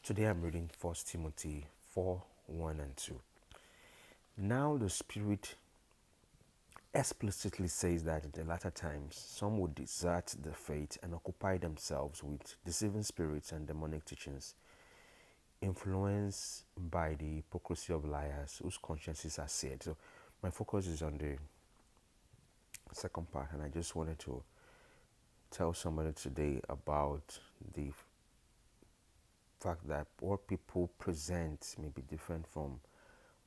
Today I'm reading 1 Timothy 4 1 and 2. Now the Spirit explicitly says that in the latter times some would desert the faith and occupy themselves with deceiving spirits and demonic teachings, influenced by the hypocrisy of liars whose consciences are seared. So, my focus is on the second part, and I just wanted to tell somebody today about the fact that what people present may be different from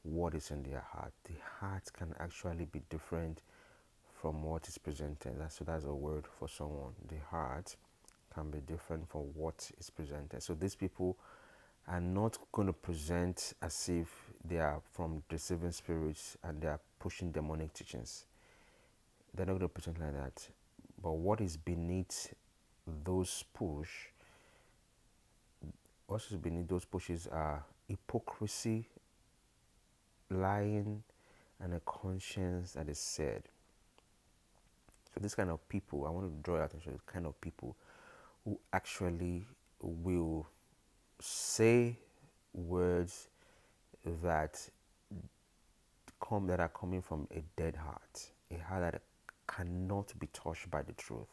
what is in their heart. The heart can actually be different from what is presented. That's a word for someone. The heart can be different from what is presented. So these people are not going to present as if they are from deceiving spirits and they are pushing demonic teachings. They're not going to present like that. But what is beneath those push, what is beneath those pushes are hypocrisy, lying, and a conscience that is said. So this kind of people, I want to draw your attention to the kind of people who actually will say words that that are coming from a dead heart, a heart that cannot be touched by the truth,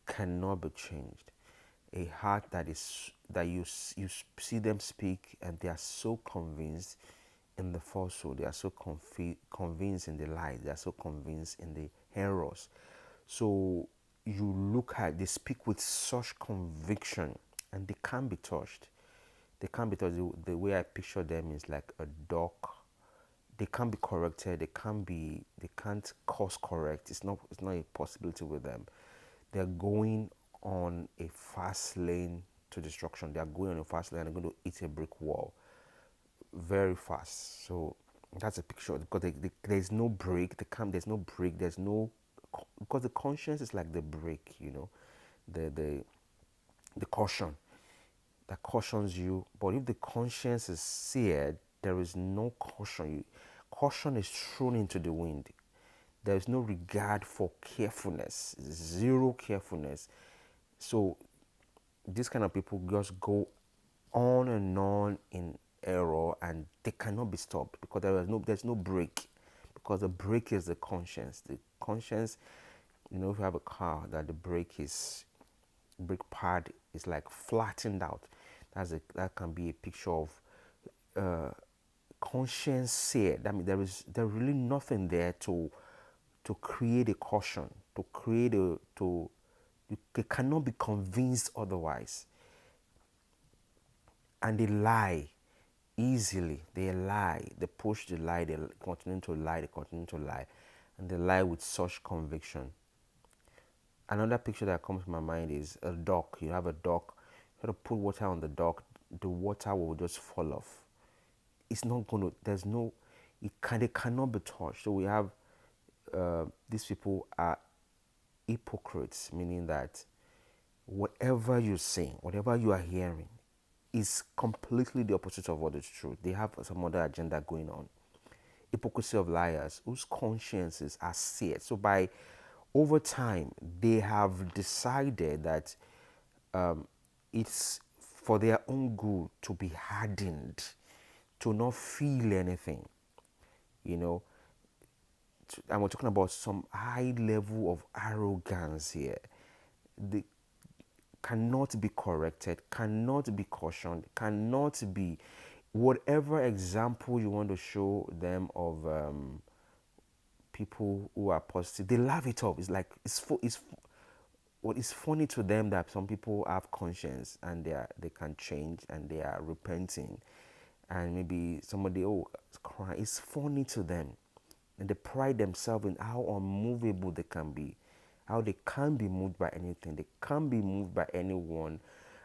cannot be changed, a heart that you see them speak and they are so convinced in the falsehood, they are so convinced in the lies, they are so convinced in the errors. So you look at, they speak with such conviction and they can't be touched. They can't be touched. The way I picture them is like a duck. They can't be corrected. They can't course correct. It's not a possibility with them. They're going on a fast lane to destruction. They are going on a fast lane and they're going to hit a brick wall very fast. So that's a picture because there's no break. There's no break. There's no, because the conscience is like the brake. The the the caution that cautions you. But if the conscience is seared, there is no caution. Caution is thrown into the wind. There is no regard for carefulness. Zero carefulness. So these kind of people just go on and on in error and they cannot be stopped because there's no break, because the brake is the conscience. The conscience, if you have a car that the brake pad is like flattened out, that can be a picture of uh, conscience said. I mean, there's really nothing there to create a caution, to create a to they cannot be convinced otherwise, and they lie easily. They lie, they push the lie, they continue to lie, and they lie with such conviction. Another picture that comes to my mind is a duck. You have a duck, you have to put water on the duck, the water will just fall off. It's not going to, there's no, they cannot be touched. So we have, these people are hypocrites, meaning that whatever you're saying, whatever you are hearing, is completely the opposite of what is true. They have some other agenda going on. Hypocrisy of liars whose consciences are seared. So by over time, they have decided that it's for their own good to be hardened, to not feel anything, you know. And we're talking about some high level of arrogance here. They cannot be corrected, cannot be cautioned, cannot be whatever example you want to show them of people who are positive. They laugh it off. It's like what is funny to them that some people have conscience and they can change and they are repenting, and maybe somebody it's crying. It's funny to them, and they pride themselves in how unmovable they can be, how they can't be moved by anything, they can't be moved by anyone,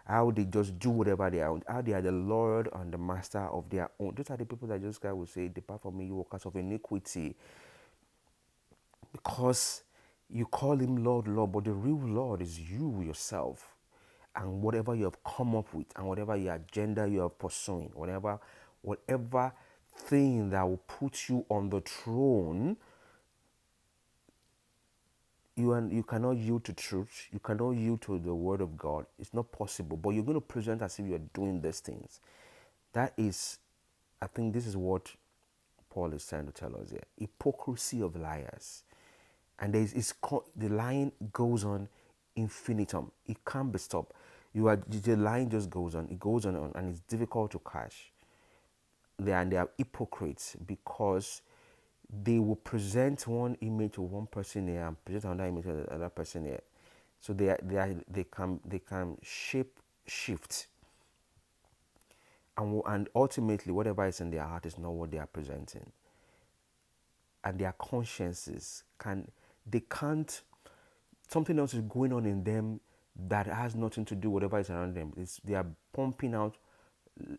how they just do whatever they are, how they are the Lord and the master of their own. Those are the people that just God will say, "Depart from me, you workers of iniquity," because you call him Lord, Lord, but the real Lord is you yourself, and whatever you have come up with, and whatever your agenda you are pursuing, whatever thing that will put you on the throne, You cannot yield to truth. You cannot yield to the word of God. It's not possible. But you're going to present as if you're doing these things. That is, I think this is what Paul is trying to tell us here. Hypocrisy of liars. And the lying goes on infinitum. It can't be stopped. The lying just goes on. It goes on, and it's difficult to catch. They are hypocrites because they will present one image of one person here and present another image of another person here. So they can shift, and ultimately whatever is in their heart is not what they are presenting, and their consciences they can't. Something else is going on in them that has nothing to do with whatever is around them. They are pumping out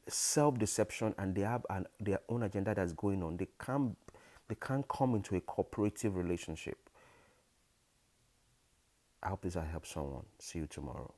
self-deception, and they have their own agenda that's going on. They can't come into a cooperative relationship. I hope this will help someone. See you tomorrow.